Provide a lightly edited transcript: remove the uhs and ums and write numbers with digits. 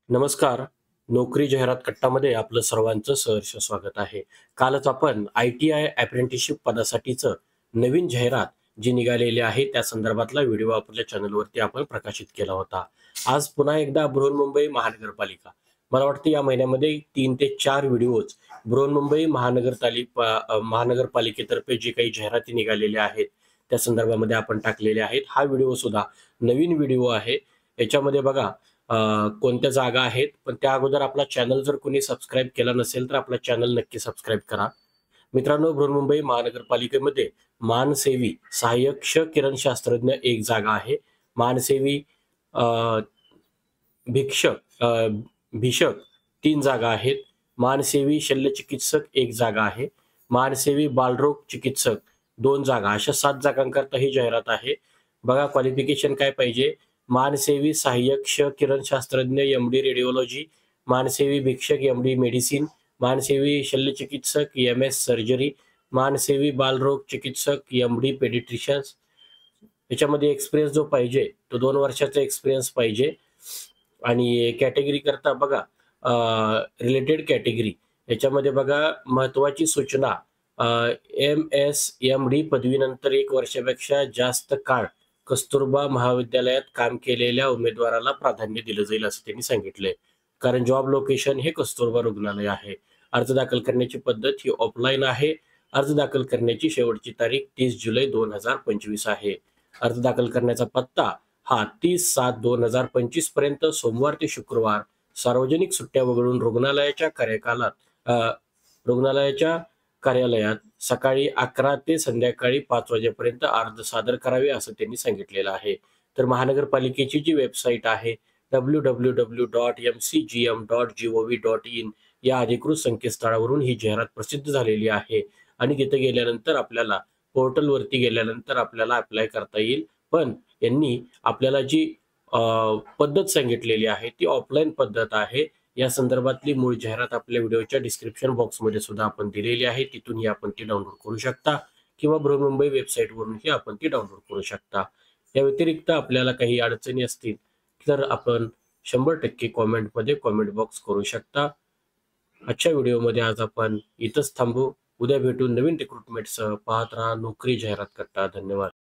नमस्कार. नोकरी जाहिरात कट्टामध्ये आपलं सर्वांचं सहर्ष स्वागत आहे. कालच आपण ITI अप्रेंटिसशिप पदासाठीचं नवीन जाहिरात जी निघालेली आहे, त्या संदर्भातला व्हिडिओ आपल्या चॅनलवरती आपण प्रकाशित केला होता. आज पुन्हा एकदा बृहन्मुंबई महानगरपालिका, मला वाटतं या महिन्यामध्ये 3 ते 4 व्हिडिओज बृहन्मुंबई महानगरपालिकेतर्फे जी काही जाहिराती निघालेल्या आहेत, त्या संदर्भामध्ये आपण टाकलेल्या आहेत. हा व्हिडिओसुद्धा नवीन व्हिडिओ आहे. याच्यामध्ये बघा कोणत्या जागा आहेत, पण त्या अगोदर आपला चॅनल जर कोणी सबस्क्राईब केला नसेल तर आपला चॅनल नक्की सबस्क्राईब करा. मित्रांनो, बृहन्मुंबई महानगरपालिकेमध्ये मानसेवी सहाय्यक किरणशास्त्रज्ञ एक जागा आहे. मानसेवी अ, भिषक 3 जागा आहेत. मानसेवी शल्यचिकित्सक एक जागा आहे. मानसेवी बालरोग चिकित्सक 2 जागा, अशा 7 जागांकरता ही जाहिरात आहे. बघा क्वालिफिकेशन काय पाहिजे. मानसेवी सहाय्यक किरणशास्त्रज्ञ MD रेडिओलॉजी, मानसेवी भिक्षक MD मेडिसिन, मानसेवी शल्यचिकित्सक MS सर्जरी, मानसेवी बालरोग चिकित्सक MD पेडिट्रिशियन्स. याच्यामध्ये एक्सपिरियन्स जो पाहिजे तो 2 वर्षाचा एक्सपिरियन्स पाहिजे. आणि कॅटेगरी करता बघा, रिलेटेड कॅटेगरी याच्यामध्ये बघा महत्वाची सूचना, MSMD पदवीनंतर 1 वर्षापेक्षा जास्त काळ कस्तुरबा महाविद्यालयात काम केलेल्या उमेदवाराला प्राधान्य दिलं जाईल असं त्यांनी सांगितलंय. कारण जॉब लोकेशन हे कस्तुरबा रुग्णालय आहे. अर्ज दाखल करण्याची पद्धत ही ऑफलाईन आहे. अर्ज दाखल करण्याची शेवटची तारीख 30 जुलै 2025 आहे. अर्ज दाखल करण्याचा पत्ता हा 30/7/2025 पर्यंत सोमवार ते शुक्रवार सार्वजनिक सुट्ट्या वगळून रुग्णालयाच्या कार्यालयात सकाळी 11 ते संध्याकाळी 5 वाजेपर्यंत अर्ज सादर करावे असं त्यांनी सांगितलेलं आहे. तर महानगरपालिकेची जी वेबसाईट आहे www.mcgm.gov.in या अधिकृत संकेतस्थळावरून ही जाहिरात प्रसिद्ध झालेली आहे. आणि तिथे गेल्यानंतर आपल्याला पोर्टलवरती गेल्यानंतर आपल्याला अप्लाय करता येईल. पण यांनी आपल्याला जी पद्धत सांगितलेली आहे ती ऑफलाईन पद्धत आहे. या संदर्भातली मूळ जाहिरात आपल्या व्हिडिओच्या डिस्क्रिप्शन बॉक्समध्ये सुद्धा आपण दिलेली आहे. तिथूनही आपण ती डाउनलोड करू शकता किंवा बृहन्मुंबई वेबसाईटवरूनही आपण ती डाउनलोड करू शकता. या व्यतिरिक्त आपल्याला काही अडचणी असतील तर आपण 100% कॉमेंटमध्ये कॉमेंट बॉक्स करू शकता. आजच्या व्हिडिओमध्ये आज आपण इथंच थांबू. उद्या भेटू नवीन रिक्रुटमेंटसह. पाहत राहा नोकरी जाहिरात कट्टा. धन्यवाद.